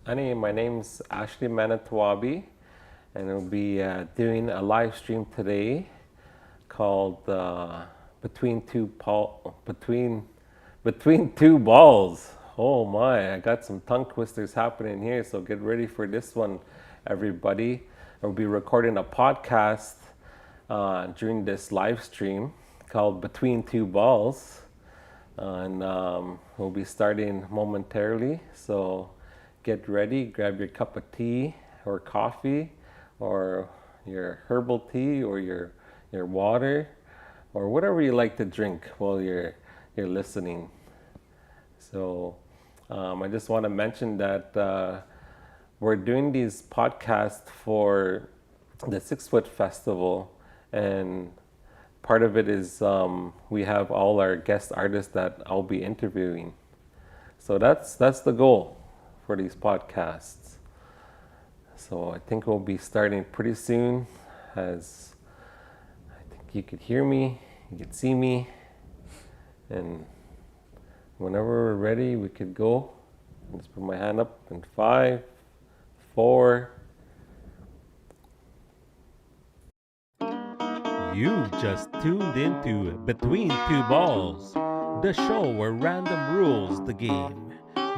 Annie, my name's Ashley Manitowabi, and we'll be doing a live stream today called Between Two Balls. Oh my, I got some tongue twisters happening here, so get ready for this one, everybody. We'll be recording a podcast during this live stream called Between Two Balls, and we'll be starting momentarily. So get ready, grab your cup of tea or coffee or your herbal tea or your water or whatever you like to drink while you're listening. So I just want to mention that we're doing these podcasts for the 6 Foot Festival, and part of it is we have all our guest artists that I'll be interviewing. So that's the goal for these podcasts. So I think we'll be starting pretty soon, as I think you could hear me, you could see me, and whenever we're ready, we could go. I'll just put my hand up in 5, 4. You just tuned into Between Two Balls, the show where random rules the game.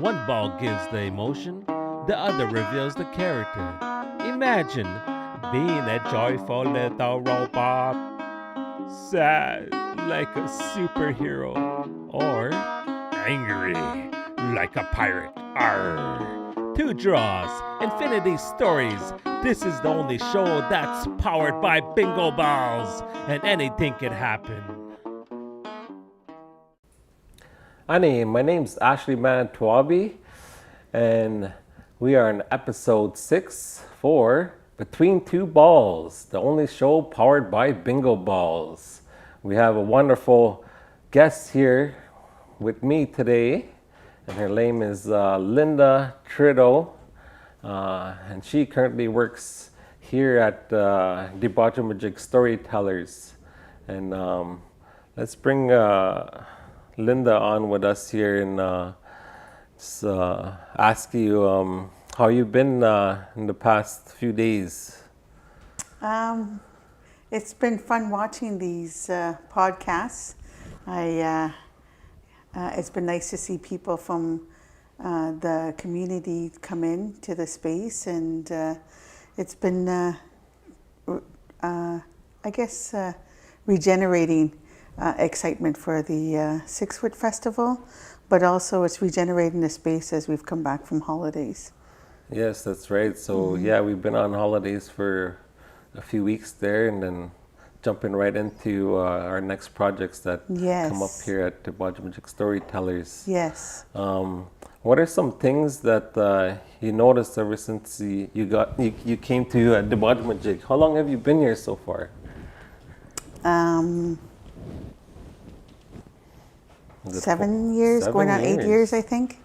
One ball gives the emotion, the other reveals the character. Imagine being a joyful little robot, sad like a superhero, or angry like a pirate. Arr! Two draws, infinity stories. This is the only show that's powered by bingo balls, and anything can happen. Annie, my name's Ashley Manitowabi, and we are in episode 6 for Between Two Balls, the only show powered by bingo balls. We have a wonderful guest here with me today, and her name is Lynda Trudeau, and she currently works here at Debauchemajig Storytellers. And let's bring Lynda on with us here and just ask you how you've been in the past few days. It's been fun watching these podcasts. It's been nice to see people from the community come in to the space, and it's been, regenerating excitement for the 6 Foot Festival, but also it's regenerating the space as we've come back from holidays. Yes, that's right. So yeah, we've been on holidays for a few weeks there, and then jumping right into our next projects that come up here at the Debauchemajig Storytellers. Yes. What are some things that you noticed ever since you came to Debauchemajig? How long have you been here so far? 7 years, going on 8 years, I think.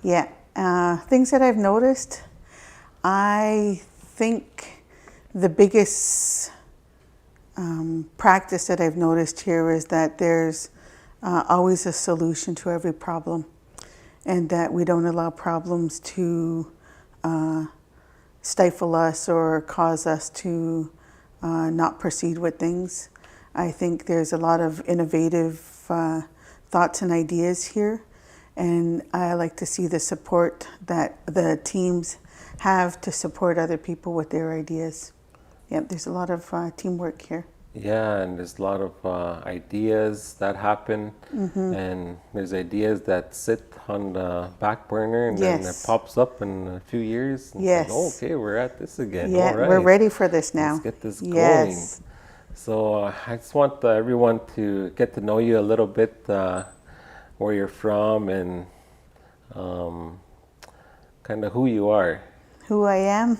Yeah. Things that I've noticed, I think the biggest practice that I've noticed here is that there's always a solution to every problem, and that we don't allow problems to stifle us or cause us to not proceed with things. I think there's a lot of innovative thoughts and ideas here, and I like to see the support that the teams have to support other people with their ideas. Yep, there's a lot of teamwork here. Yeah, and there's a lot of ideas that happen, and there's ideas that sit on the back burner, and then it pops up in a few years. And it's like, okay, we're at this again. Yeah, all right, we're ready for this now. Let's get this going. So I just want everyone to get to know you a little bit, where you're from, and kind of who you are. Who I am?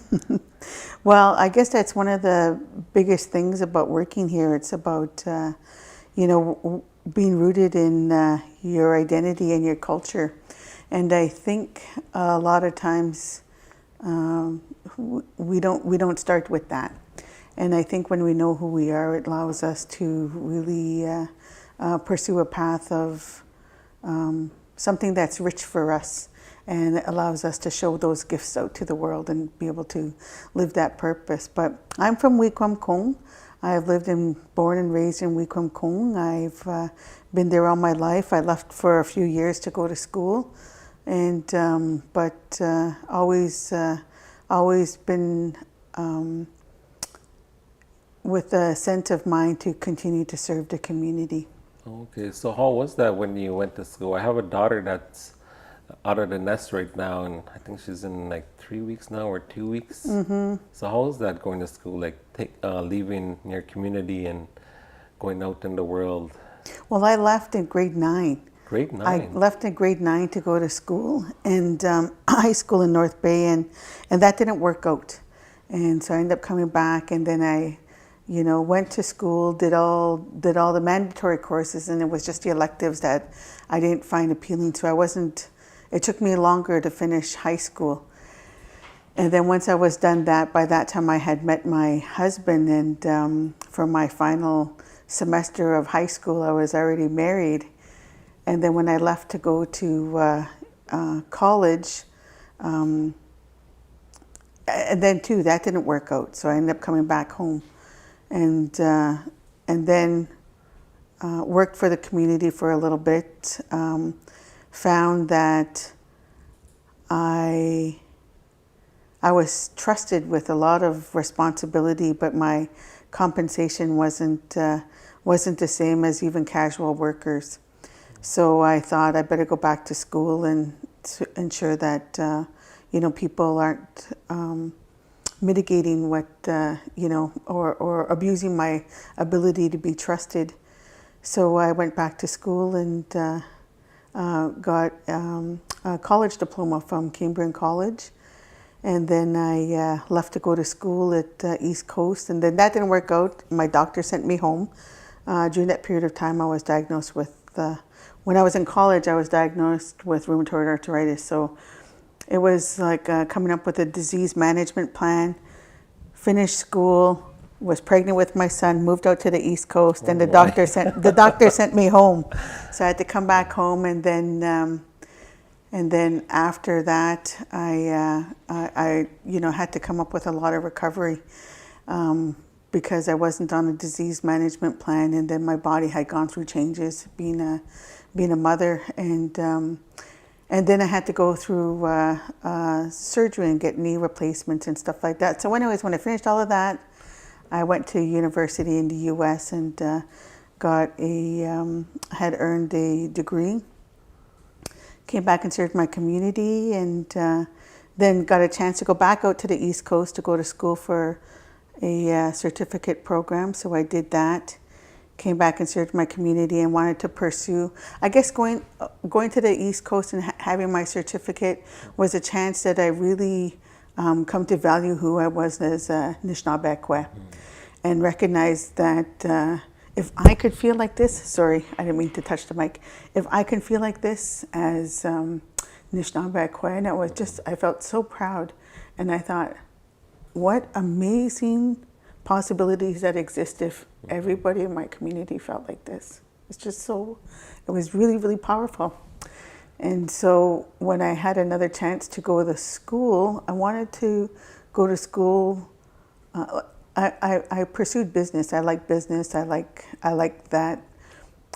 Well, I guess that's one of the biggest things about working here. It's about, being rooted in your identity and your culture. And I think a lot of times we don't start with that. And I think when we know who we are, it allows us to really pursue a path of something that's rich for us, and it allows us to show those gifts out to the world and be able to live that purpose. But I'm from Wikwam-Cone. I've born and raised in Wikwam-Cone. I've been there all my life. I left for a few years to go to school, and but always been with a sense of mind to continue to serve the community. Okay, so how was that when you went to school? I have a daughter that's out of the nest right now, and I think she's in like 3 weeks now or 2 weeks. Mm-hmm. So how was that going to school, like leaving your community and going out in the world? Well, I left in grade 9. Grade 9? I left in grade 9 to go to school, and high school in North Bay, and that didn't work out. And so I ended up coming back, and then I went to school, did all the mandatory courses, and it was just the electives that I didn't find appealing. So it took me longer to finish high school. And then once I was done by that time I had met my husband, and for my final semester of high school, I was already married. And then when I left to go to college, and then too, that didn't work out. So I ended up coming back home. And then worked for the community for a little bit. Found that I was trusted with a lot of responsibility, but my compensation wasn't the same as even casual workers. So I thought I better go back to school and to ensure that people aren't mitigating what, or abusing my ability to be trusted. So I went back to school and got a college diploma from Cambrian College. And then I left to go to school at East Coast. And then that didn't work out. My doctor sent me home. During that period of time, I was diagnosed with, when I was in college, I was diagnosed with rheumatoid arthritis. So it was like coming up with a disease management plan, finished school, was pregnant with my son, moved out to the East Coast, and the doctor sent me home. So I had to come back home, and then after that, I had to come up with a lot of recovery because I wasn't on a disease management plan, and then my body had gone through changes being a mother, and then I had to go through surgery and get knee replacements and stuff like that. So anyways, when I finished all of that, I went to university in the U.S. and had earned a degree. Came back and served my community, and then got a chance to go back out to the East Coast to go to school for a certificate program. So I did that. Came back and served my community and wanted to pursue, I guess going to the East Coast and having my certificate was a chance that I really come to value who I was as a Anishinaabe, and recognize that if I could feel like this, sorry, I didn't mean to touch the mic. If I can feel like this as Anishinaabe, and I felt so proud, and I thought, what amazing possibilities that exist if everybody in my community felt like this. It was really, really powerful. And so when I had another chance to go to school, I wanted to go to school. I pursued business. I like business. I like that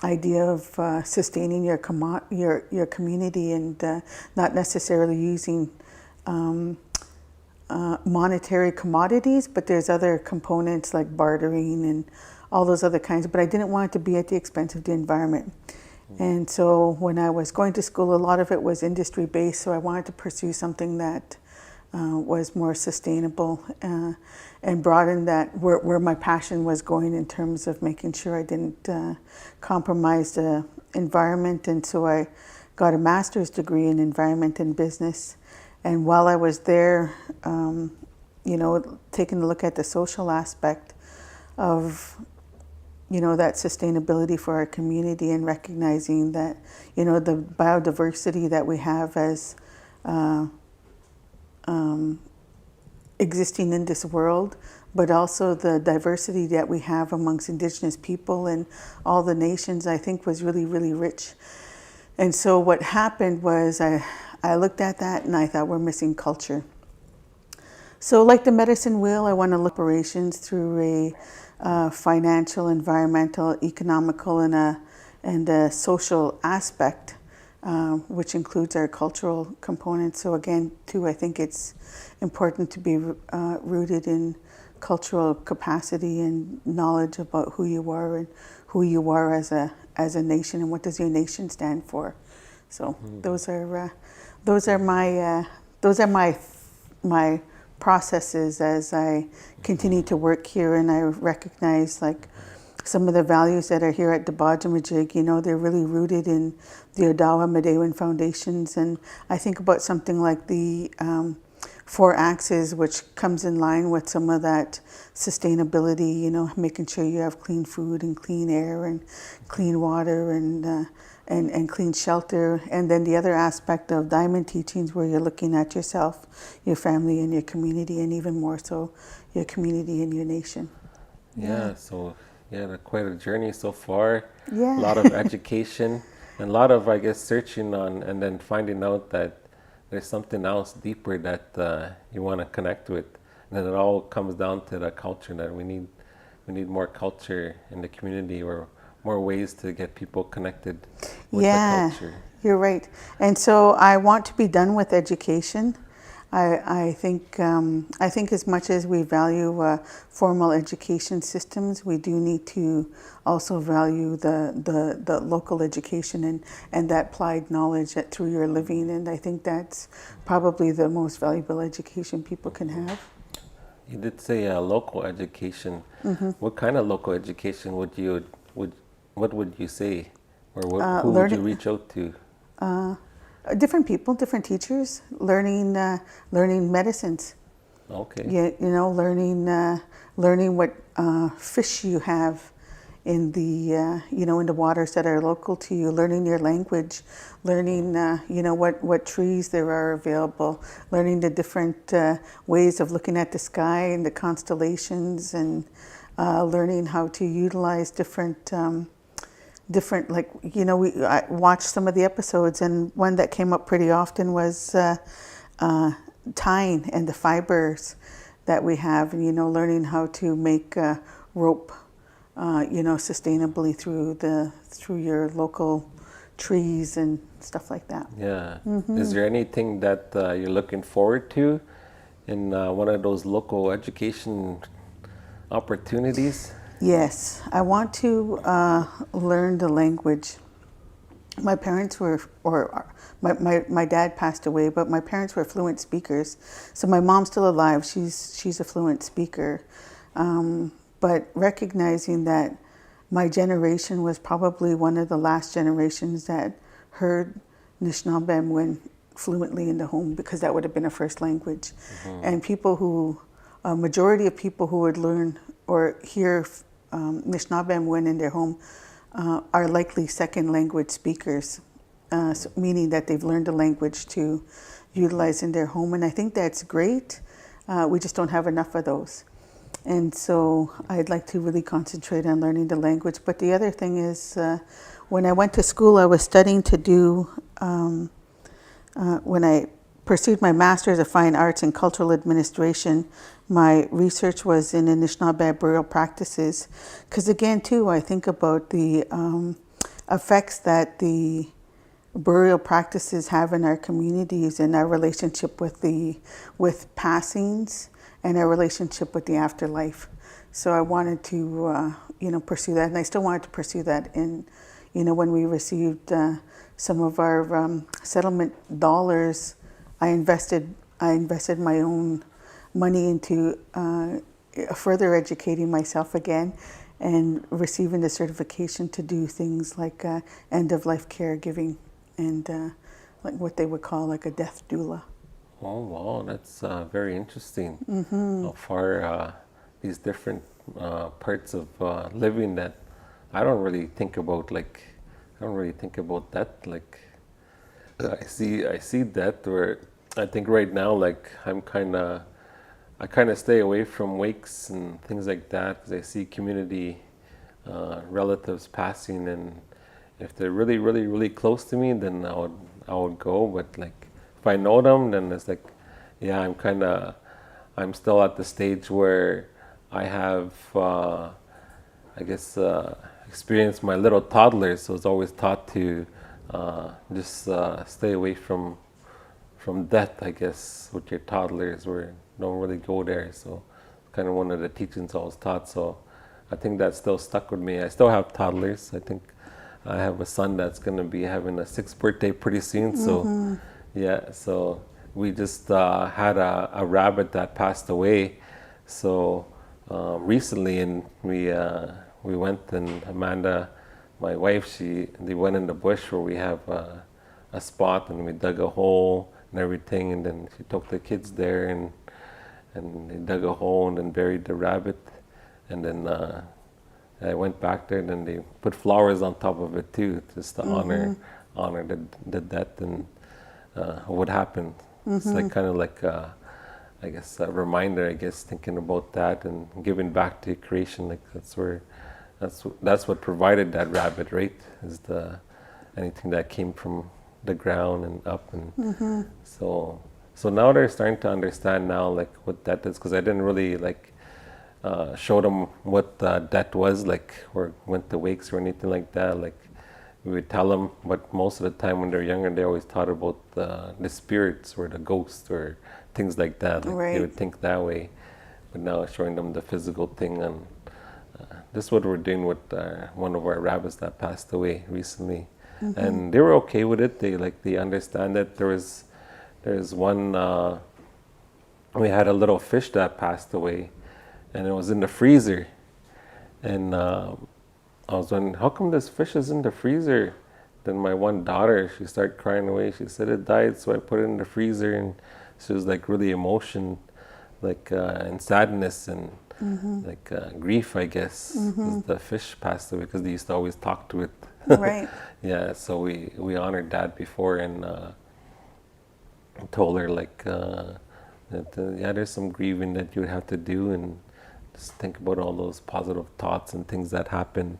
idea of sustaining your community and not necessarily using monetary commodities, but there's other components like bartering and all those other kinds, but I didn't want it to be at the expense of the environment. And so when I was going to school, a lot of it was industry based, so I wanted to pursue something that was more sustainable and broaden that where my passion was going in terms of making sure I didn't compromise the environment. And so I got a master's degree in environment and business. And while I was there, taking a look at the social aspect of, that sustainability for our community, and recognizing that, the biodiversity that we have as existing in this world, but also the diversity that we have amongst Indigenous people and all the nations, I think was really, really rich. And so what happened was I looked at that and I thought we're missing culture. So like the medicine wheel, I want to look at operations through a financial, environmental, economical, and a social aspect, which includes our cultural components. So again, too, I think it's important to be rooted in cultural capacity and knowledge about who you are and who you are as a nation and what does your nation stand for. So those are my processes as I continue to work here, and I recognize like some of the values that are here at Debajamajig, you know, they're really rooted in the Odawa Medewan foundations, and I think about something like the 4 axes, which comes in line with some of that sustainability, you know, making sure you have clean food and clean air and clean water and clean shelter. And then the other aspect of diamond teachings, where you're looking at yourself, your family, and your community, and even more so your community and your nation. Yeah, so quite a journey so far. Yeah. A lot of education and a lot of, I guess, searching on, and then finding out that there's something else deeper that you want to connect with. And then it all comes down to the culture, that we need more culture in the community, or more ways to get people connected with the culture. You're right. And so I want to be done with education. I think as much as we value formal education systems, we do need to also value the local education and that applied knowledge that through your living. And I think that's probably the most valuable education people can have. You did say local education. What kind of local education what would you say, or who would you reach out to? Different people, different teachers, learning medicines. Okay. You know, learning what fish you have in the in the waters that are local to you. Learning your language, learning what trees there are available. Learning the different ways of looking at the sky and the constellations, and learning how to utilize different. Like, you know, I watched some of the episodes, and one that came up pretty often was tying and the fibers that we have, and, you know, learning how to make rope, sustainably through your local trees and stuff like that. Yeah. Is there anything that you're looking forward to in one of those local education opportunities? Yes, I want to learn the language. My parents were, my dad passed away, but my parents were fluent speakers. So my mom's still alive. She's a fluent speaker. But recognizing that my generation was probably one of the last generations that heard Nishnabemwin fluently in the home, because that would have been a first language. And a majority of people who would learn or hear Nishnabemwin in their home are likely second language speakers, meaning that they've learned a language to utilize in their home. And I think that's great. We just don't have enough of those. And so I'd like to really concentrate on learning the language. But the other thing is, when I went to school, I was studying to do, when I pursued my Master's of Fine Arts in Cultural Administration, my research was in Anishinaabe burial practices. Because again, too, I think about the effects that the burial practices have in our communities and our relationship with passings and our relationship with the afterlife. So I wanted to, pursue that, and I still wanted to pursue that. In, when we received some of our settlement dollars, I invested my own money into further educating myself again, and receiving the certification to do things like end-of-life caregiving and like what they would call like a death doula. Oh wow, that's very interesting. How far these different parts of living that I don't really think about. Like, I don't really think about that. Like, I see that, where I think right now, like, I kind of stay away from wakes and things like that, because I see community relatives passing, and if they're really, really, really close to me, then I would go. But like if I know them, then it's like, yeah, I'm still at the stage where I have, I guess, experienced my little toddlers. So I was always taught to just stay away from death, I guess, with your toddlers, where don't really go there. So kind of one of the teachings I was taught. So I think that still stuck with me. I still have toddlers. I think I have a son that's going to be having a 6th birthday pretty soon. So yeah, so we just had a rabbit that passed away. So recently, and we went, and Amanda, my wife, they went in the bush where we have a spot, and we dug a hole and everything, and then she took the kids there, and they dug a hole and then buried the rabbit, and then I went back there, and then they put flowers on top of it too, just to honor the death and what happened. It's like kind of like I guess a reminder, I guess, thinking about that and giving back to creation. Like that's what provided that rabbit, right? Is anything that came from the ground and up, and so now they're starting to understand now, like what that is, because I didn't really like show them what that was like, or went to wakes or anything like that. Like we would tell them, but most of the time when they're younger, they always thought about the spirits or the ghosts or things like that. Like they would think that way, but now showing them the physical thing, and this is what we're doing with one of our rabbits that passed away recently. And they were okay with it. They understand it. There's one, we had a little fish that passed away, and it was in the freezer. And I was wondering, how come this fish is in the freezer? Then my one daughter, she started crying away. She said it died, so I put it in the freezer. And she was like really and sadness and grief, I guess. 'Cause the fish passed away, because they used to always talk to it. Right. Yeah, so we honored that before, and told her that there's some grieving that you would have to do, and just think about all those positive thoughts and things that happen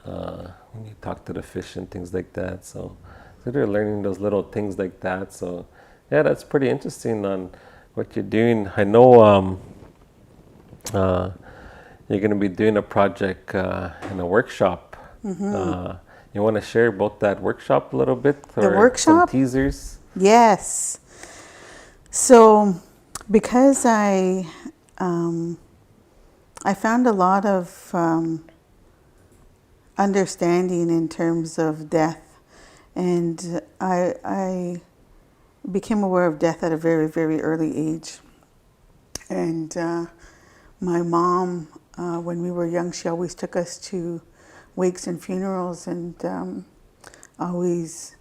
when you talk to the fish and things like that. So they're learning those little things like that. So yeah, that's pretty interesting on what you're doing. I know you're going to be doing a project in a workshop. You want to share about that workshop a little bit? The workshop? Some teasers? Yes. So because I found a lot of understanding in terms of death, and I became aware of death at a very, very early age. And my mom, when we were young, she always took us to wakes and funerals, and always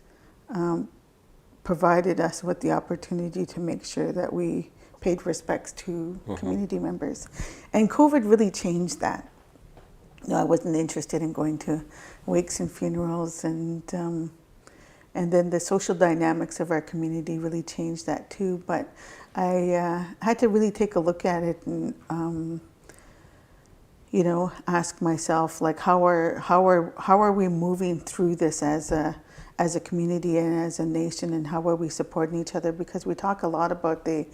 provided us with the opportunity to make sure that we paid respects to community members. And COVID really changed that. I wasn't interested in going to wakes and funerals, and then the social dynamics of our community really changed that too. But I had to really take a look at it and ask myself, like, how are we moving through this as a community and as a nation, and how are we supporting each other? Because we talk a lot about the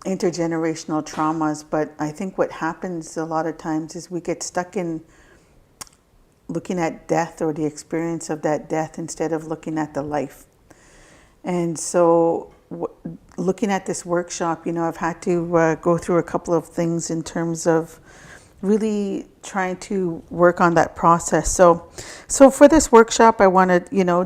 intergenerational traumas, but I think what happens a lot of times is we get stuck in looking at death or the experience of that death instead of looking at the life. And so looking at this workshop, I've had to go through a couple of things in terms of really trying to work on that process. So for this workshop, I want to,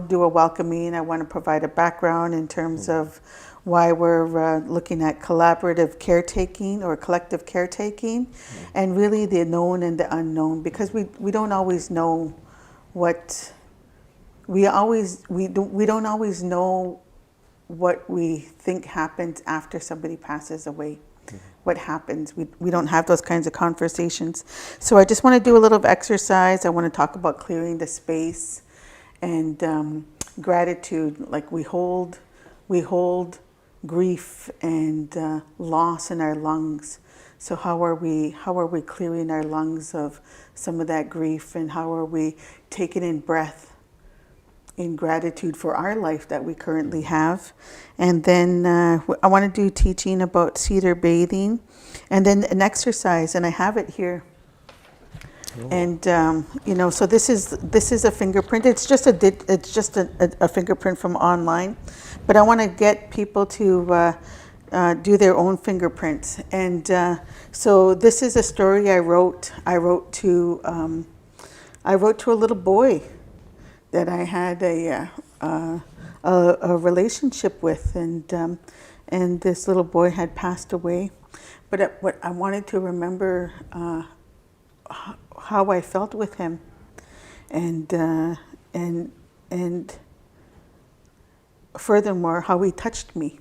do a welcoming. I want to provide a background in terms of why we're looking at collaborative caretaking or collective caretaking, and really the known and the unknown, because we don't always know what we don't always know what we think happens after somebody passes away. What happens? We don't have those kinds of conversations. So I just want to do a little exercise. I want to talk about clearing the space and gratitude. Like we hold grief and loss in our lungs. So how are we clearing our lungs of some of that grief, and how are we taking in breath in gratitude for our life that we currently have. And then I want to do teaching about cedar bathing, and then an exercise, and I have it here. And so this is a fingerprint. It's just a fingerprint from online, but I want to get people to do their own fingerprints. And so this is a story I wrote. I wrote to a little boy that I had a relationship with, and this little boy had passed away. But what I wanted to remember how I felt with him, and furthermore how he touched me.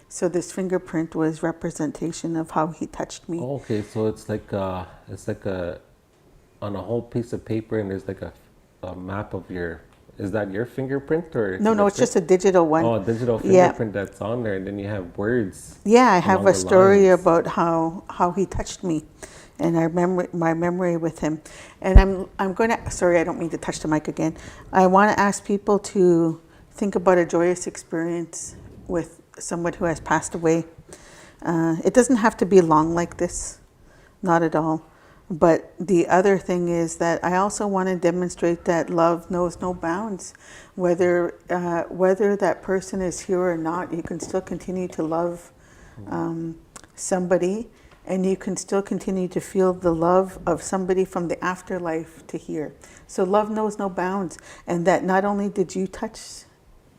So this fingerprint was representation of how he touched me. Oh, okay, so it's like a on a whole piece of paper, and there's like a map of your. Is that your fingerprint or? No, it's just a digital one. Oh, a digital fingerprint that's on there, and then you have words. Yeah, I have a story lines. about how he touched me, and I remember my memory with him. And I'm going to. Sorry, I don't mean to touch the mic again. I want to ask people to think about a joyous experience with someone who has passed away. It doesn't have to be long like this, not at all. But the other thing is that I also want to demonstrate that love knows no bounds. Whether that person is here or not, you can still continue to love somebody, and you can still continue to feel the love of somebody from the afterlife to here. So love knows no bounds, and that not only did you touch,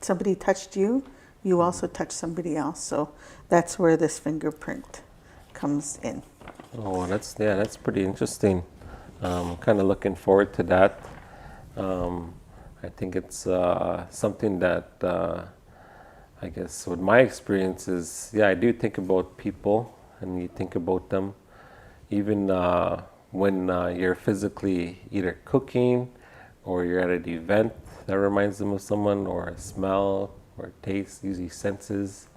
somebody touched you, you also touched somebody else. So that's where this fingerprint comes in. Oh, that's pretty interesting. Kind of looking forward to that. I think it's something that I guess with my experience is, I do think about people, and you think about them even when you're physically either cooking or you're at an event that reminds them of someone, or a smell or taste, usually senses.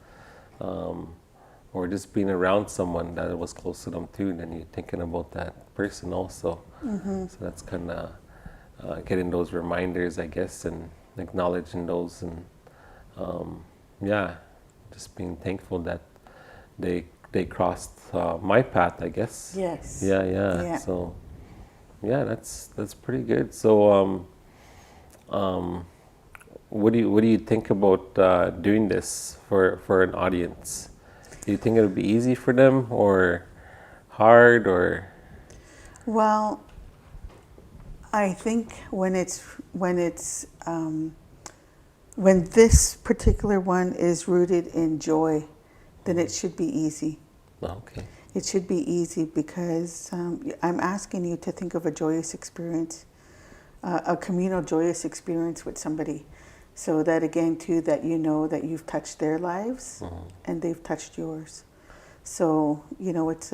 Or just being around someone that was close to them too, then you're thinking about that person also. So that's kind of getting those reminders, I guess, and acknowledging those, and just being thankful that they crossed my path, I guess. Yes. Yeah. So that's pretty good. So what do you think about doing this for an audience? Do you think it'll be easy for them, or hard, or? Well, I think when this particular one is rooted in joy, then it should be easy. Okay. It should be easy because I'm asking you to think of a joyous experience, a communal joyous experience with somebody. So that again too, that you know that you've touched their lives and they've touched yours. So it's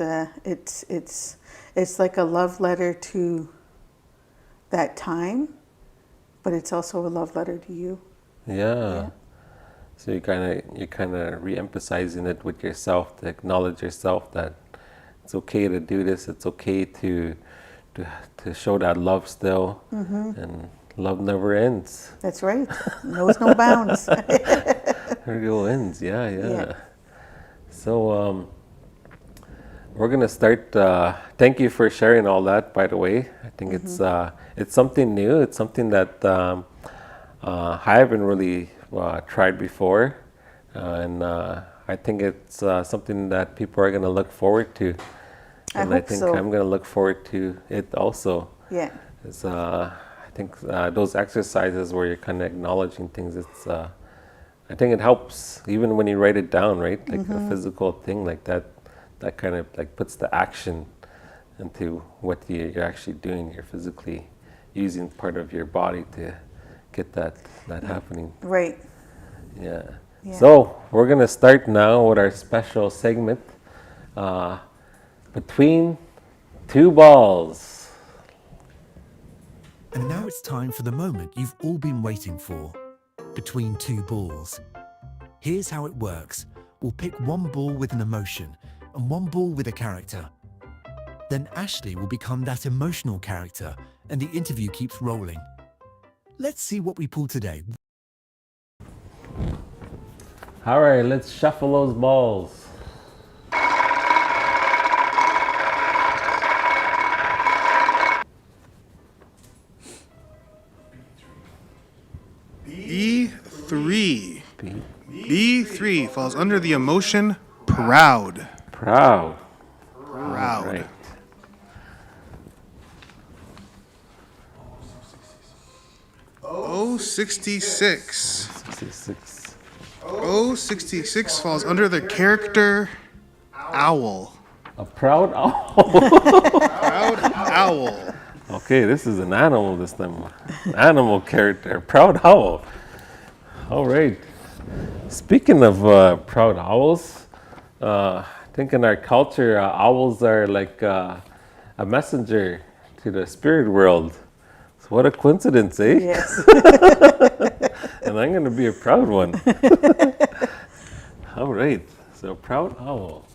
like a love letter to that time, but it's also a love letter to you. Yeah. So you're kind of re-emphasizing it with yourself, to acknowledge yourself that it's okay to do this. It's okay to show that love still, and love never ends. That's right. Knows no bounds. There go ends. Yeah. So we're gonna start. Thank you for sharing all that. By the way, I think it's something new. It's something that I haven't really tried before, and I think it's something that people are gonna look forward to. And I think I'm gonna look forward to it also. Yeah. It's I think those exercises where you're kind of acknowledging things, it's I think it helps even when you write it down, right? Like a physical thing like that kind of like puts the action into what you're actually doing. You're physically using part of your body to get that happening. Right. Yeah. So we're gonna start now with our special segment, Between Two Balls. And now it's time for the moment you've all been waiting for. Between two balls. Here's how it works. We'll pick one ball with an emotion and one ball with a character. Then Ashley will become that emotional character and the interview keeps rolling. Let's see what we pull today. All right, let's shuffle those balls. B3. Be B3 falls under the emotion proud. proud. Proud. Right. O66. 66. O66 falls under the character owl. A proud owl. Proud owl. Okay, this is an animal this time. Animal character. Proud owl. All right. Speaking of proud owls, I think in our culture, owls are like a messenger to the spirit world. So what a coincidence, eh? Yes. And I'm going to be a proud one. All right. So proud owl.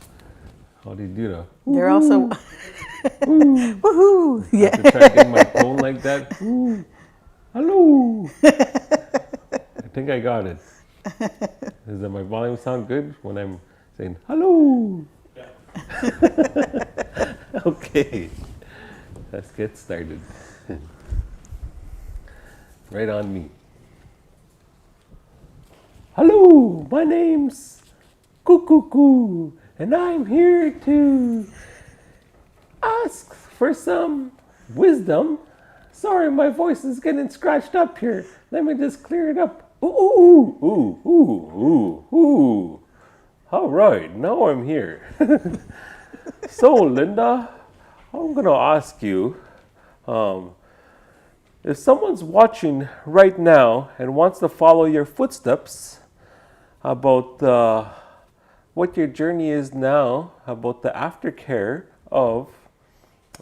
How do you do that? They're also. Woohoo! Yeah. To try to get my tone like that. Ooh. Hello. I think I got it. Does my volume sound good when I'm saying hello? Okay. Let's get started. Right on me. Hello, my name's Cuckoo, and I'm here to ask for some wisdom. Sorry, my voice is getting scratched up here. Let me just clear it up. Ooh, ooh, ooh, ooh, ooh, ooh. All right, now I'm here. So, Lynda, I'm going to ask you, if someone's watching right now and wants to follow your footsteps about what your journey is now, about the aftercare of,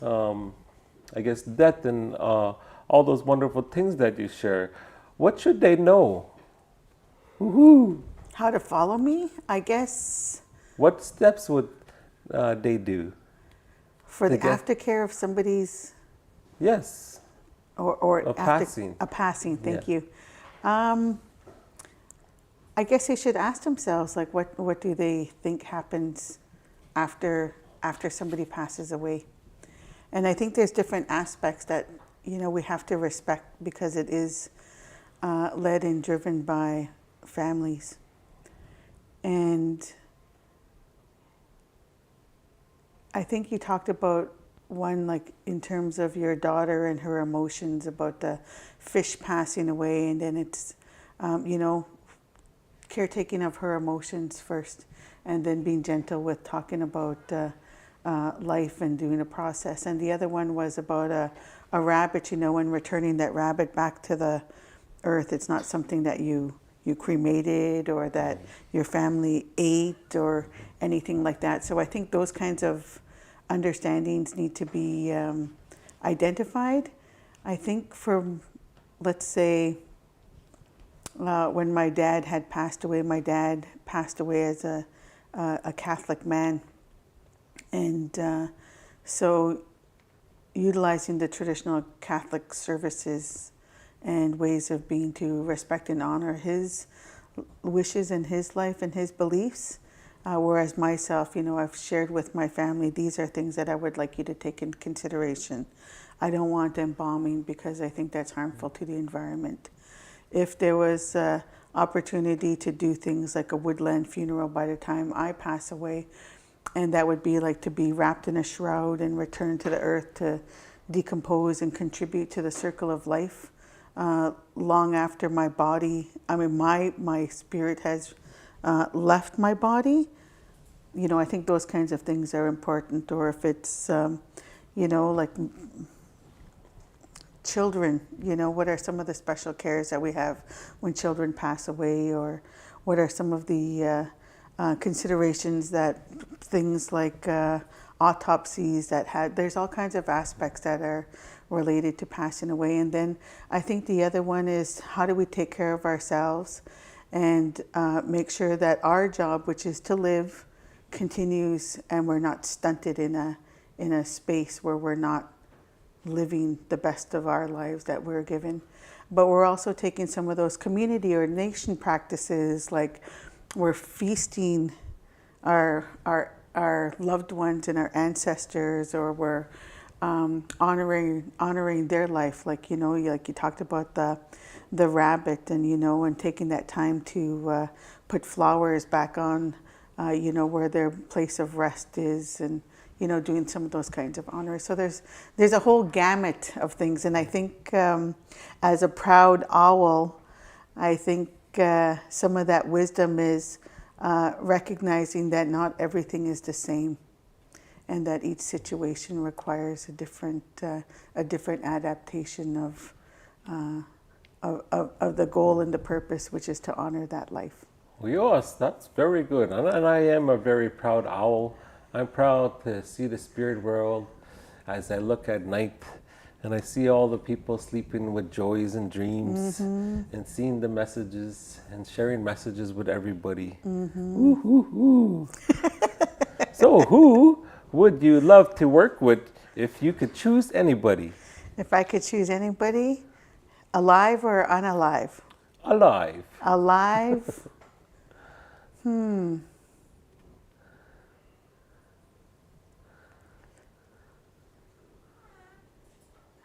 I guess, death and all those wonderful things that you share, what should they know? Woohoo! How to follow me? I guess What steps would they do? for the To get- aftercare of somebody's Yes. or A after- passing. A passing. Thank Yeah. you. I guess they should ask themselves, like, what do they think happens after somebody passes away? And I think there's different aspects that we have to respect because it is led and driven by families. And I think you talked about one, like in terms of your daughter and her emotions about the fish passing away, and then it's, caretaking of her emotions first, and then being gentle with talking about life and doing a process. And the other one was about a rabbit, and returning that rabbit back to the earth. It's not something that you cremated or that your family ate or anything like that. So I think those kinds of understandings need to be identified. I think let's say, when my dad had passed away, my dad passed away as a Catholic man. And so utilizing the traditional Catholic services and ways of being to respect and honor his wishes and his life and his beliefs. Whereas myself, I've shared with my family, these are things that I would like you to take in consideration. I don't want embalming because I think that's harmful to the environment. If there was opportunity to do things like a woodland funeral by the time I pass away, and that would be like to be wrapped in a shroud and returned to the earth to decompose and contribute to the circle of life, long after my body, my spirit has left my body. I think those kinds of things are important. Or if it's, like children, what are some of the special cares that we have when children pass away? Or what are some of the considerations that things like autopsies there's all kinds of aspects that are related to passing away. And then I think the other one is, how do we take care of ourselves and make sure that our job, which is to live, continues, and we're not stunted in a space where we're not living the best of our lives that we're given. but we're also taking some of those community or nation practices, like we're feasting our loved ones and our ancestors, or we're honoring their life, like like you talked about the rabbit, and and taking that time to put flowers back on where their place of rest is, and doing some of those kinds of honors. So there's a whole gamut of things, and I think as a proud owl, I think some of that wisdom is recognizing that not everything is the same, and that each situation requires a different adaptation of the goal and the purpose, which is to honor that life. Well, yes, that's very good. And I am a very proud owl. I'm proud to see the spirit world as I look at night and I see all the people sleeping with joys and dreams, and seeing the messages and sharing messages with everybody. Ooh, ooh, ooh. So who would you love to work with if you could choose anybody? If I could choose anybody, alive or unalive? Alive. Alive?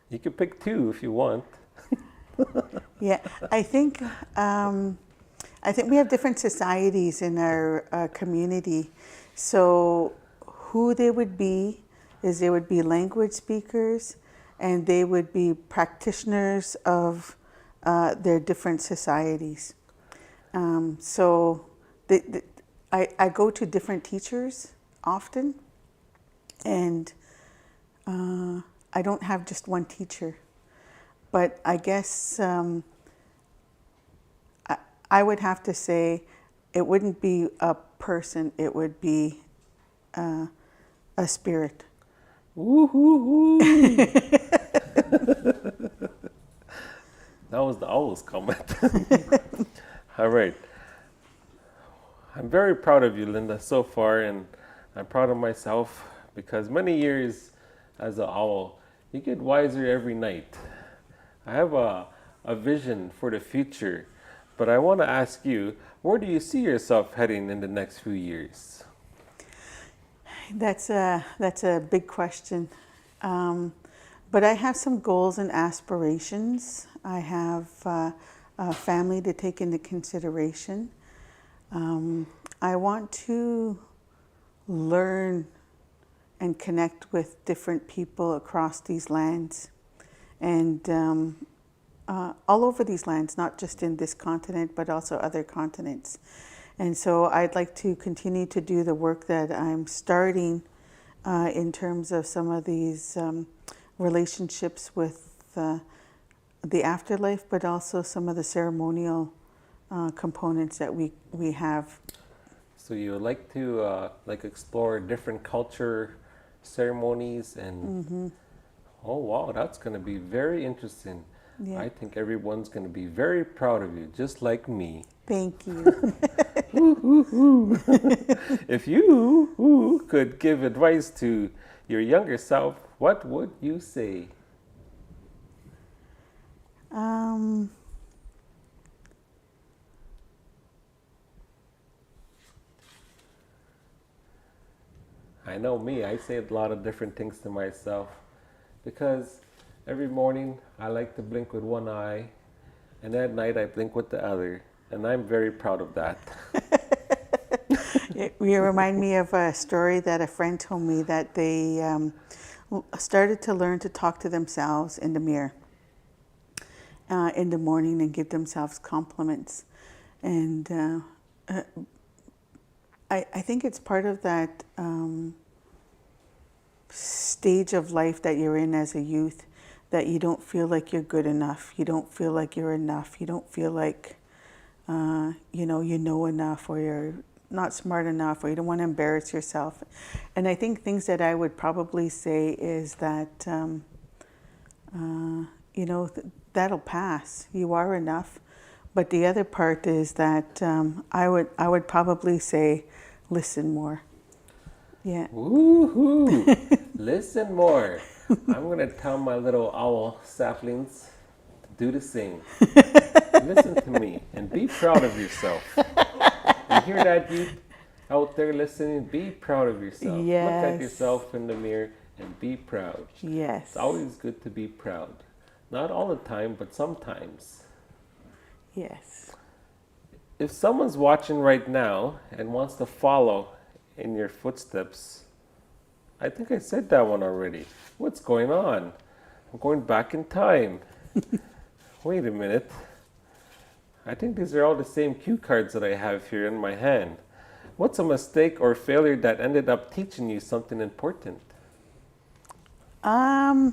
You could pick two if you want. Yeah, I think we have different societies in our community. So who they would be is they would be language speakers, and they would be practitioners of their different societies. So I go to different teachers often, and I don't have just one teacher. But I guess I would have to say it wouldn't be a person, it would be a spirit. Woo-hoo-hoo. That was the owl's comment. All right. I'm very proud of you, Lynda, so far, and I'm proud of myself because many years as an owl, you get wiser every night. I have a vision for the future, but I want to ask you, where do you see yourself heading in the next few years? That's a big question. But I have some goals and aspirations. I have a family to take into consideration. I want to learn and connect with different people across these lands, and all over these lands, not just in this continent, but also other continents. And so I'd like to continue to do the work that I'm starting in terms of some of these relationships with the afterlife, but also some of the ceremonial components that we have. So you would like to explore different culture ceremonies and oh wow, that's going to be very interesting. Yeah. I think everyone's going to be very proud of you, just like me. Thank you. If you could give advice to your younger self, what would you say? I know me, I say a lot of different things to myself because every morning I like to blink with one eye, and at night I blink with the other, and I'm very proud of that. You remind me of a story that a friend told me, that they started to learn to talk to themselves in the mirror in the morning and give themselves compliments. And I think it's part of that stage of life that you're in as a youth, that you don't feel like you're good enough, you don't feel like you're enough, you don't feel like you know enough, or you're not smart enough, or you don't want to embarrass yourself. And I think things that I would probably say is that that'll pass. You are enough. But the other part is that I would probably say, listen more. Yeah. Woohoo! Listen more. I'm gonna tell my little owl saplings to do the same. Listen to me and be proud of yourself. You hear that, youth out there listening? Be proud of yourself. Look at Yes. yourself in the mirror and be proud. Yes. It's always good to be proud. Not all the time, but sometimes. Yes. If someone's watching right now and wants to follow in your footsteps, I think I said that one already. What's going on? I'm going back in time. Wait a minute. I think these are all the same cue cards that I have here in my hand. What's a mistake or failure that ended up teaching you something important? I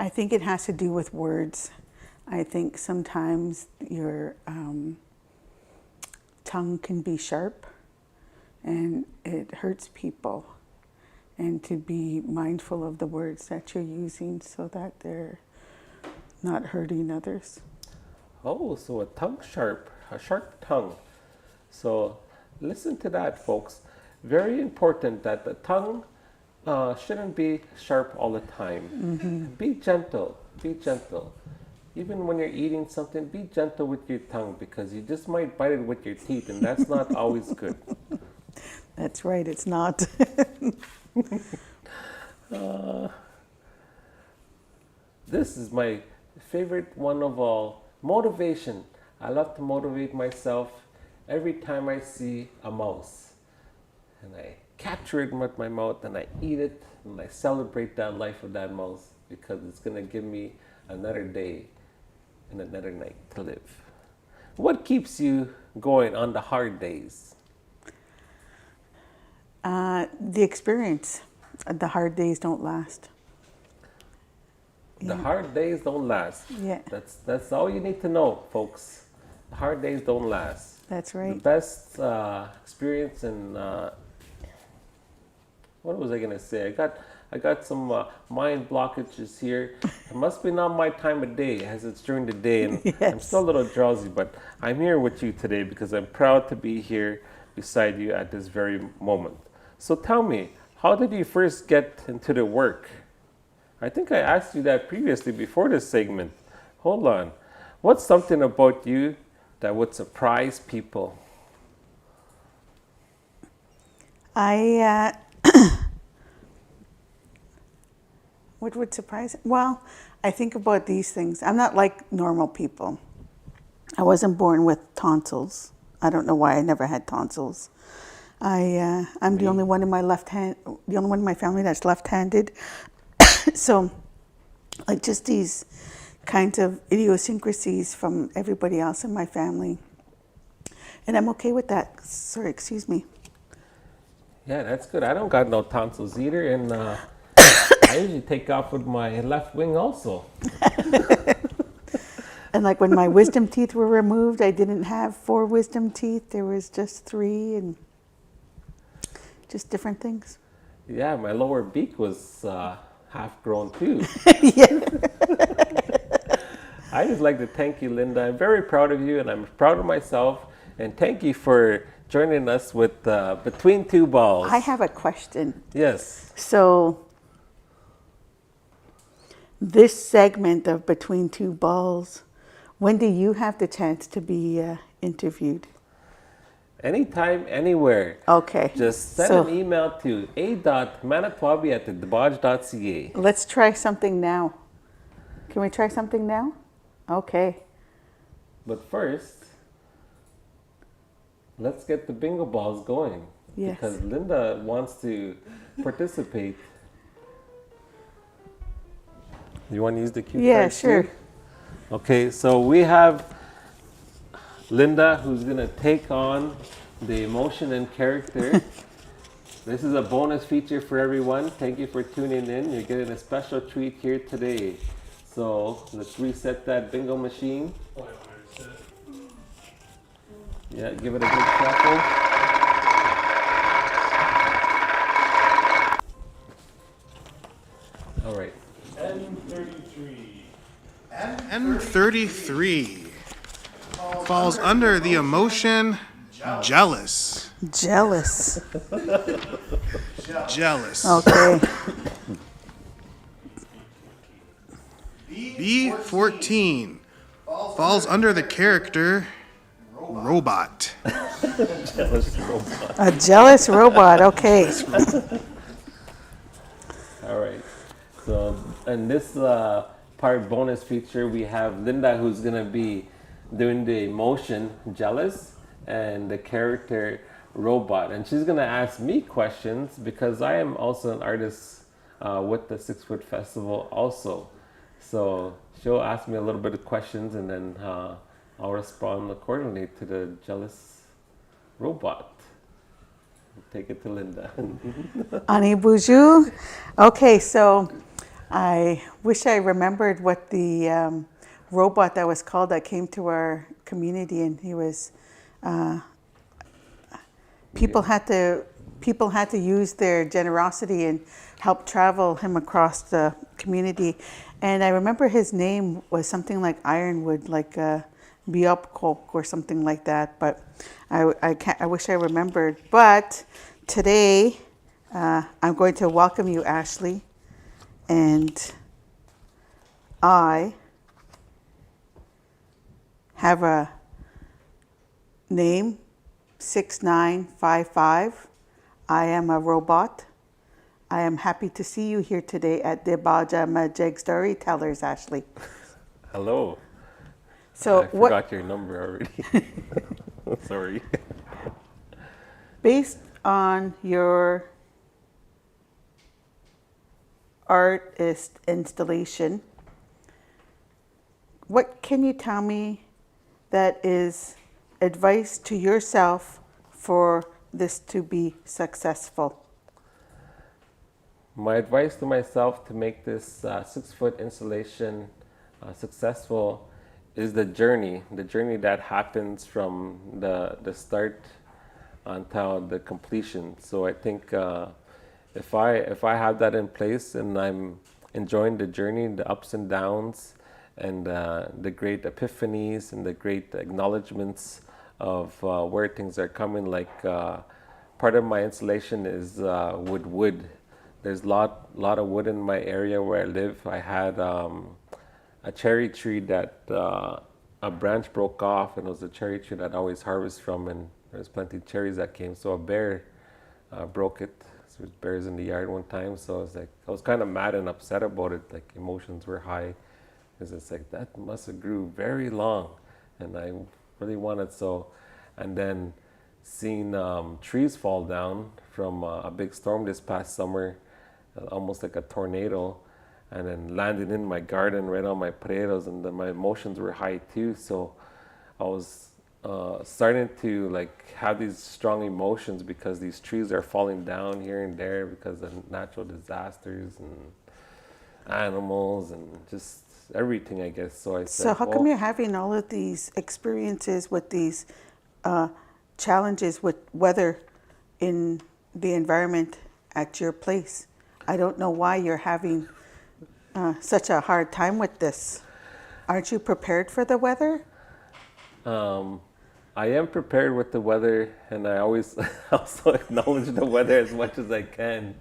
think it has to do with words. I think sometimes your tongue can be sharp and it hurts people. And to be mindful of the words that you're using so that they're not hurting others. Oh, so a sharp tongue. So listen to that, folks. Very important that the tongue shouldn't be sharp all the time. Be gentle, be gentle. Even when you're eating something, be gentle with your tongue because you just might bite it with your teeth and that's not always good. That's right, it's not. This is my favorite one of all. Motivation. I love to motivate myself every time I see a mouse. And I capture it with my mouth and I eat it and I celebrate that life of that mouse because it's going to give me another day and another night to live. What keeps you going on the hard days? The experience. The hard days don't last. The hard days don't last. Yeah. That's all you need to know, folks. The hard days don't last. That's The right. best experience and what was I gonna say? I got some mind blockages here. It must be not my time of day as it's during the day and I'm Yes. still a little drowsy, but I'm here with you today because I'm proud to be here beside you at this very moment. So tell me, how did you first get into the work? I think I asked you that previously before this segment. Hold on. What's something about you that would surprise people? What would surprise? Well, I think about these things. I'm not like normal people. I wasn't born with tonsils. I don't know why I never had tonsils. I'm the only one in my the only one in my family that's left-handed. So, like just these kinds of idiosyncrasies from everybody else in my family. And I'm okay with that. Sorry, excuse me. Yeah, that's good. I don't got no tonsils either, and I usually take off with my left wing also. And like when my wisdom teeth were removed, I didn't have 4 wisdom teeth. There was just 3 and just different things. Yeah, my lower beak was half grown too. Yeah. I just like to thank you, Lynda. I'm very proud of you, and I'm proud of myself. And thank you for joining us with Between Two Balls. I have a question. Yes. So, this segment of Between Two Balls, when do you have the chance to be interviewed? Anytime, anywhere. Okay. Just send an email to a.manitwabi@thedebauge.ca. Let's try something now. Can we try something now? Okay. But first, let's get the bingo balls going. Yes. Because Lynda wants to participate. You want to use the cue Yeah, cards sure. too? Okay, so we have Lynda who's going to take on the emotion and character. This is a bonus feature for everyone. Thank you for tuning in. You're getting a special treat here today. So let's reset that bingo machine. Yeah, give it a good shuffle. All right. N33 falls under the emotion jealous. Jealous. Jealous. Okay. B14 falls under the character robot. Jealous robot. A jealous robot. Okay. All right. So, in this part bonus feature, we have Lynda, who's going to be doing the emotion jealous and the character robot. And she's going to ask me questions because I am also an artist with the 6 Foot Festival also. So, she'll ask me a little bit of questions and then I'll respond accordingly to the jealous robot. Take it to Lynda. Ani Boujou. Okay, so I wish I remembered what the robot that was called that came to our community, and he was people had to use their generosity and help travel him across the community. And I remember his name was something like Ironwood, like Biopkok or something like that. But I wish I remembered. But today I'm going to welcome you, Ashley, and I have a name, 6955. I am a robot. I am happy to see you here today at the Baja Majeg Storytellers, Ashley. Hello. So I forgot your number already. Sorry. Based on your artist installation, what can you tell me that is advice to yourself for this to be successful? My advice to myself to make this 6 foot installation successful is the journey that happens from the start until the completion. So I think if I have that in place and I'm enjoying the journey, the ups and downs, and the great epiphanies and the great acknowledgements of where things are coming, like part of my installation is with wood. There's a lot of wood in my area where I live. I had a cherry tree that a branch broke off, and it was a cherry tree that I always harvest from, and there's plenty of cherries that came. So a bear broke it. So there's bears in the yard one time. So I was kind of mad and upset about it. Like emotions were high, because it's like that must have grew very long, and I really wanted so. And then seeing trees fall down from a big storm this past summer, almost like a tornado, and then landing in my garden right on my potatoes, and then my emotions were high too. So I was starting to like have these strong emotions because these trees are falling down here and there because of natural disasters and animals and just everything, I guess. So I said, So how come you're having all of these experiences with these challenges with weather in the environment at your place? I don't know why you're having such a hard time with this. Aren't you prepared for the weather? I am prepared with the weather, and I always also acknowledge the weather as much as I can.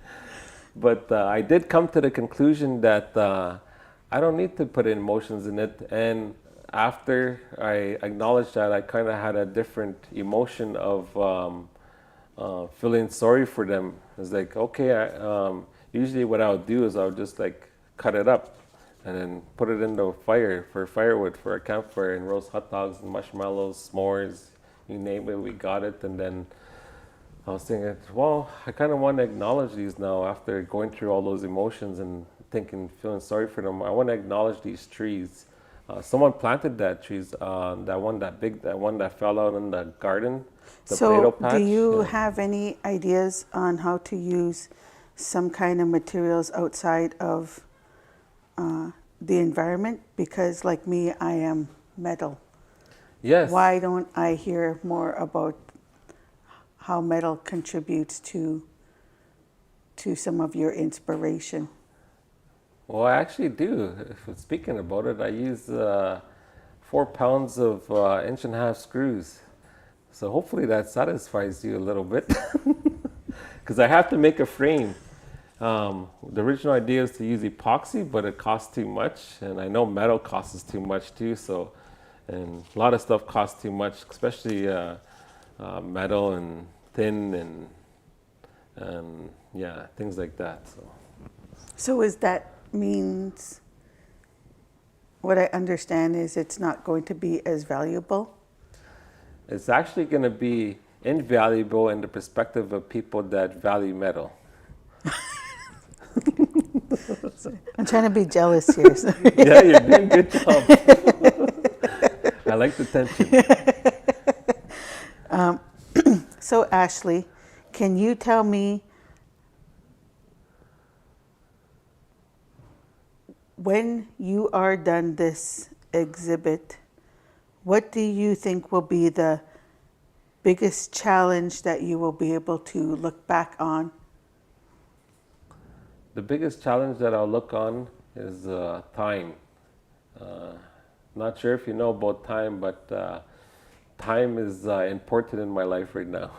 But I did come to the conclusion that I don't need to put emotions in it. And after I acknowledged that, I kind of had a different emotion of feeling sorry for them. It's like, okay, usually what I would do is I would just like cut it up and then put it in the fire for firewood for a campfire and roast hot dogs and marshmallows, s'mores, you name it, we got it. And then I was thinking, well, I kind of want to acknowledge these now after going through all those emotions and thinking, feeling sorry for them. I want to acknowledge these trees. Someone planted that trees, that one that fell out in the garden, the potato patch. So do you have any ideas on how to use some kind of materials outside of the environment? Because like me, I am metal. Yes. Why don't I hear more about how metal contributes to some of your inspiration? Well, I actually do. Speaking about it, I use 4 pounds of 1.5-inch screws. So hopefully that satisfies you a little bit. Because I have to make a frame. The original idea is to use epoxy, but it costs too much, and I know metal costs too much too. So, and a lot of stuff costs too much, especially metal and thin and yeah, things like that. So is that means, what I understand is it's not going to be as valuable? It's actually going to be invaluable in the perspective of people that value metal. I'm trying to be jealous here. So. Yeah, you're doing a good job. I like the tension. So Ashley, can you tell me when you are done this exhibit, what do you think will be the biggest challenge that you will be able to look back on? The biggest challenge that I'll look on is time. Not sure if you know about time, but time is important in my life right now.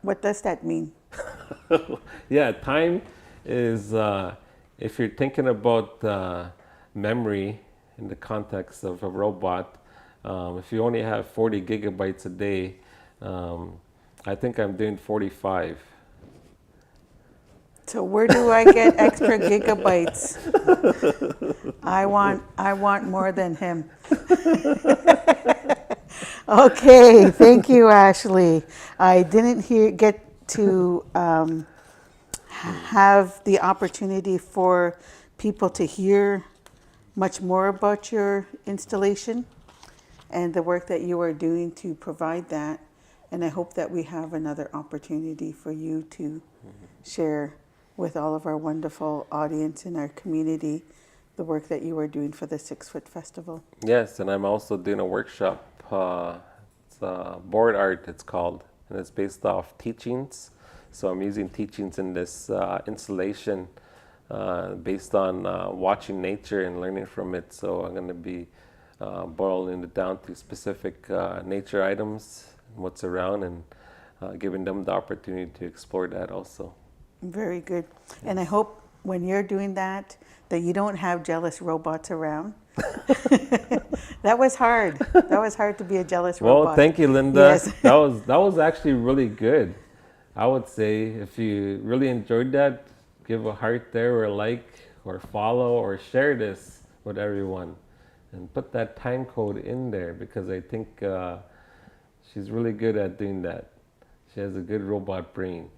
What does that mean? Yeah, time is, if you're thinking about memory in the context of a robot, if you only have 40 gigabytes a day, I think I'm doing 45. So where do I get extra gigabytes? I want more than him. Okay, thank you, Ashley. I didn't get to have the opportunity for people to hear much more about your installation and the work that you are doing to provide that. And I hope that we have another opportunity for you to share with all of our wonderful audience in our community the work that you are doing for the 6 Foot Festival. Yes, and I'm also doing a workshop. It's board art, it's called, and it's based off teachings. So I'm using teachings in this installation based on watching nature and learning from it. So I'm going to be boiling it down to specific nature items, what's around, and giving them the opportunity to explore that also. Very good. And I hope when you're doing that you don't have jealous robots around. That was hard. That was hard to be a jealous robot. Well, thank you, Lynda. Yes. That was actually really good. I would say if you really enjoyed that, give a heart there or a like or follow or share this with everyone and put that time code in there because I think she's really good at doing that. She has a good robot brain.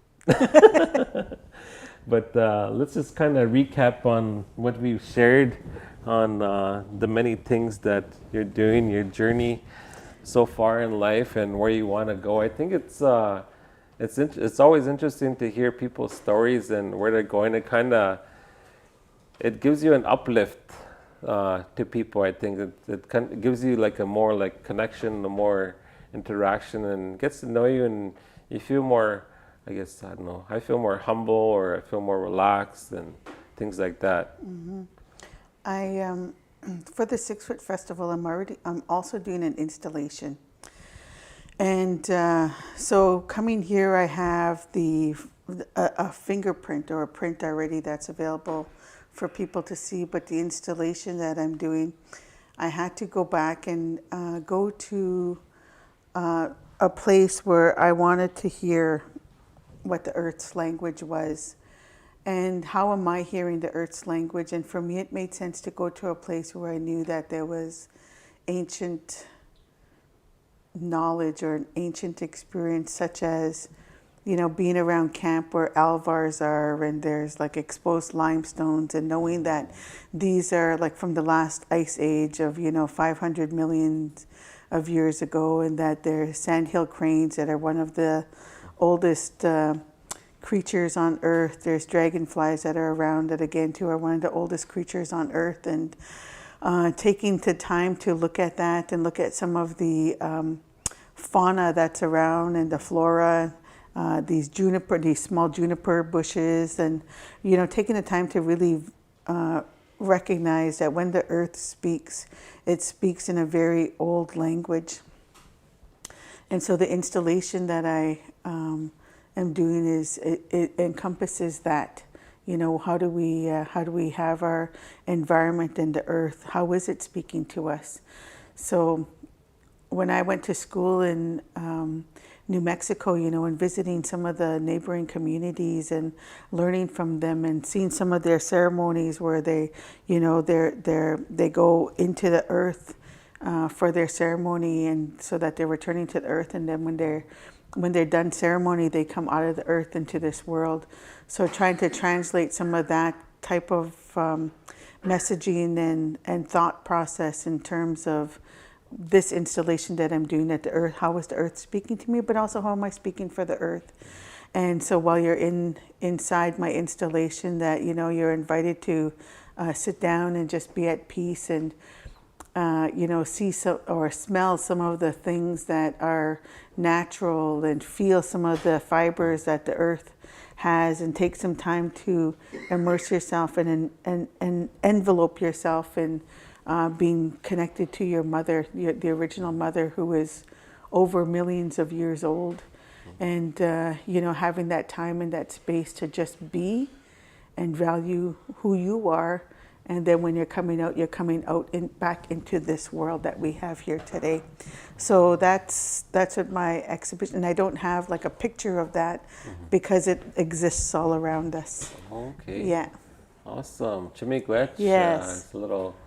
But let's just kind of recap on what we've shared on the many things that you're doing, your journey so far in life and where you want to go. I think it's always interesting to hear people's stories and where they're going. It gives you an uplift to people. I think it gives you like a more like connection, a more interaction, and gets to know you, and you feel more. I guess, I don't know, I feel more humble or I feel more relaxed and things like that. Mm-hmm. For the 6 Foot Festival, I'm also doing an installation. And so coming here, I have a fingerprint or a print already that's available for people to see. But the installation that I'm doing, I had to go back and go to a place where I wanted to hear what the Earth's language was and how am I hearing the Earth's language. And for me, it made sense to go to a place where I knew that there was ancient knowledge or an ancient experience, such as, being around camp where alvars are and there's like exposed limestones, and knowing that these are like from the last ice age of, 500 million of years ago, and that there's sandhill cranes that are one of the oldest creatures on Earth. There's dragonflies that are around that again too are one of the oldest creatures on Earth, and taking the time to look at that and look at some of the fauna that's around and the flora, these small juniper bushes, and taking the time to really recognize that when the Earth speaks, it speaks in a very old language. And so the installation that I am doing is it encompasses that. You know, how do we have our environment and the earth? How is it speaking to us? So when I went to school in New Mexico, you know, and visiting some of the neighboring communities and learning from them and seeing some of their ceremonies where they, you know, they go into the earth for their ceremony, and so that they're returning to the earth, and then when they're done ceremony, they come out of the earth into this world. So trying to translate some of that type of messaging and thought process in terms of this installation that I'm doing at the earth. How is the earth speaking to me, but also how am I speaking for the earth? And so while you're inside my installation, that, you know, you're invited to sit down and just be at peace and you know, see or smell some of the things that are natural and feel some of the fibers that the earth has, and take some time to immerse yourself and envelope yourself in being connected to your mother, the original mother, who is over millions of years old. And, you know, having that time and that space to just be and value who you are. And then when you're coming out back into this world that we have here today. So that's what my exhibition, and I don't have like a picture of that because it exists all around us. Okay. Yeah. Awesome. Chimigwech. Yes. It's a little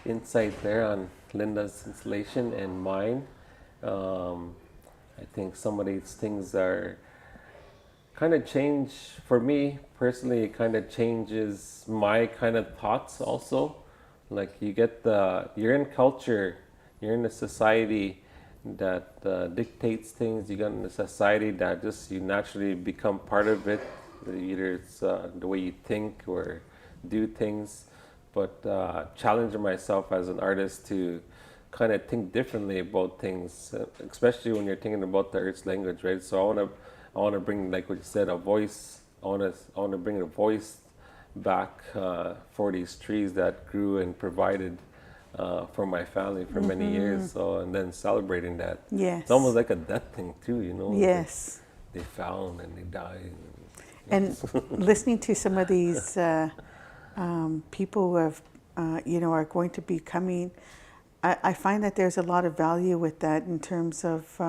insight there on Lynda's installation and mine. I think some of these things are kind of change for me personally. It kind of changes my kind of thoughts also. Like you're in culture, you're in a society that dictates things. You got in a society that just you naturally become part of it. Either it's the way you think or do things. But challenging myself as an artist to kind of think differently about things, especially when you're thinking about the Earth's language, right? So I want to bring, like what you said, a voice. I want to bring a voice back for these trees that grew and provided for my family for many years. So, and then celebrating that. Yes. It's almost like a death thing too, you know. Yes. They found and they died. And listening to some of these people who have, you know, are going to be coming, I find that there's a lot of value with that in terms of,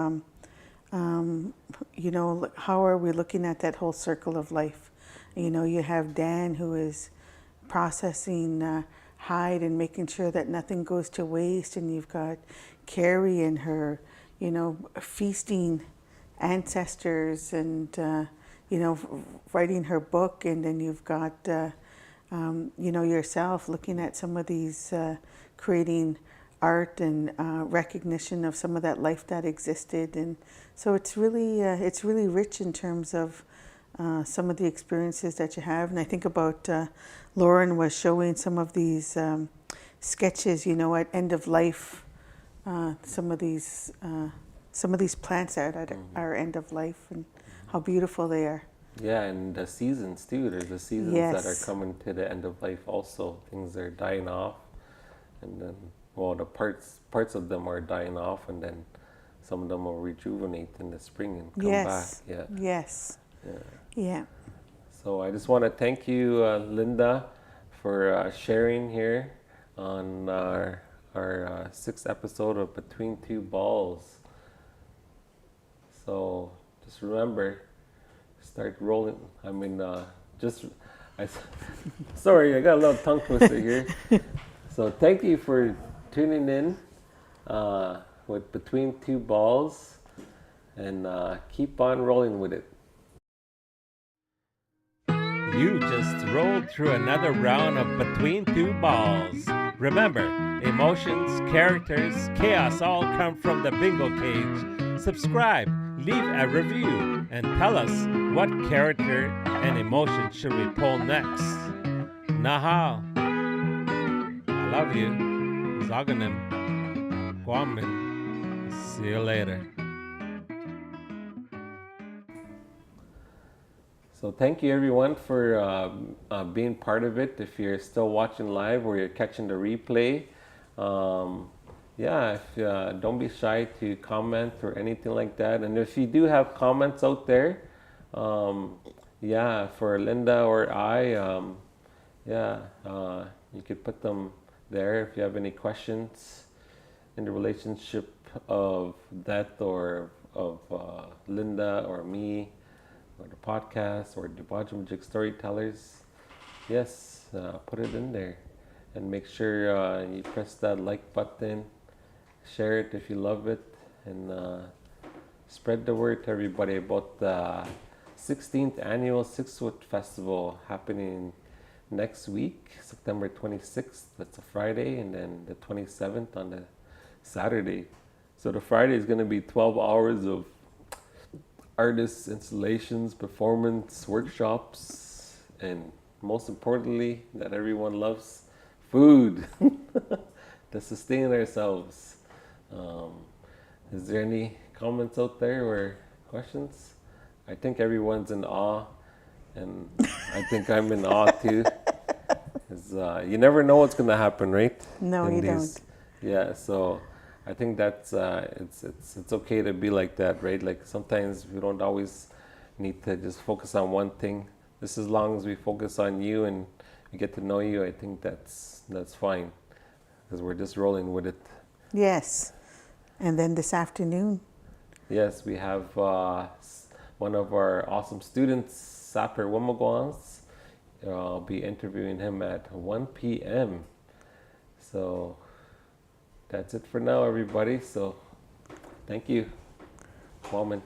you know, how are we looking at that whole circle of life? You know, you have Dan, who is processing hide and making sure that nothing goes to waste, and you've got Carrie and her, you know, feasting ancestors and, you know, writing her book, and then you've got, you know, yourself looking at some of these, creating art and recognition of some of that life that existed. And so it's really rich in terms of some of the experiences that you have. And I think about Lauren was showing some of these sketches, you know, at end of life, some of these plants that are end of life, and how beautiful they are. Yeah, and the seasons too. There's the seasons that are coming to the end of life also. Things are dying off, and then, well, the parts of them are dying off, and then some of them will rejuvenate in the spring and come back. Yeah. Yes. Yeah. Yeah. So I just want to thank you, Lynda, for sharing here on our sixth episode of Between Two Balls. So just remember, start rolling. I mean, sorry, I got a little tongue twister here. So thank you for tuning in with Between Two Balls, and keep on rolling with it. You just rolled through another round of Between Two Balls. Remember, emotions, characters, chaos all come from the bingo cage. Subscribe, leave a review, and tell us what character and emotion should we pull next. Nahal. I love you. Zaganim. Kwamin. See you later. So thank you everyone for being part of it. If you're still watching live or you're catching the replay, yeah, don't be shy to comment or anything like that. And if you do have comments out there, Yeah, for Linda or I, you could put them there if you have any questions in the relationship of that or of Linda or me or the podcast or the Wajimajik storytellers. Yes, put it in there and make sure you press that like button, share it if you love it, and spread the word to everybody about the 16th annual Sixfoot Festival happening next week, September 26th. That's a Friday, and then the 27th on the Saturday. So the Friday is going to be 12 hours of artists, installations, performance, workshops, and most importantly, that everyone loves, food to sustain ourselves. Um, is there any comments out there or questions? I think everyone's in awe, and I think I'm in awe too. 'Cause, you never know what's gonna happen, right? No, In you these, don't. yeah. So I think that's it's okay to be like that, right? Like sometimes we don't always need to just focus on one thing. Just as long as we focus on you and we get to know you, I think that's fine, because we're just rolling with it. Yes. And then this afternoon, Yes, we have one of our awesome students, Saper Wimagwans. I'll be interviewing him at 1 p.m. So that's it for now, everybody. So thank you. Moment.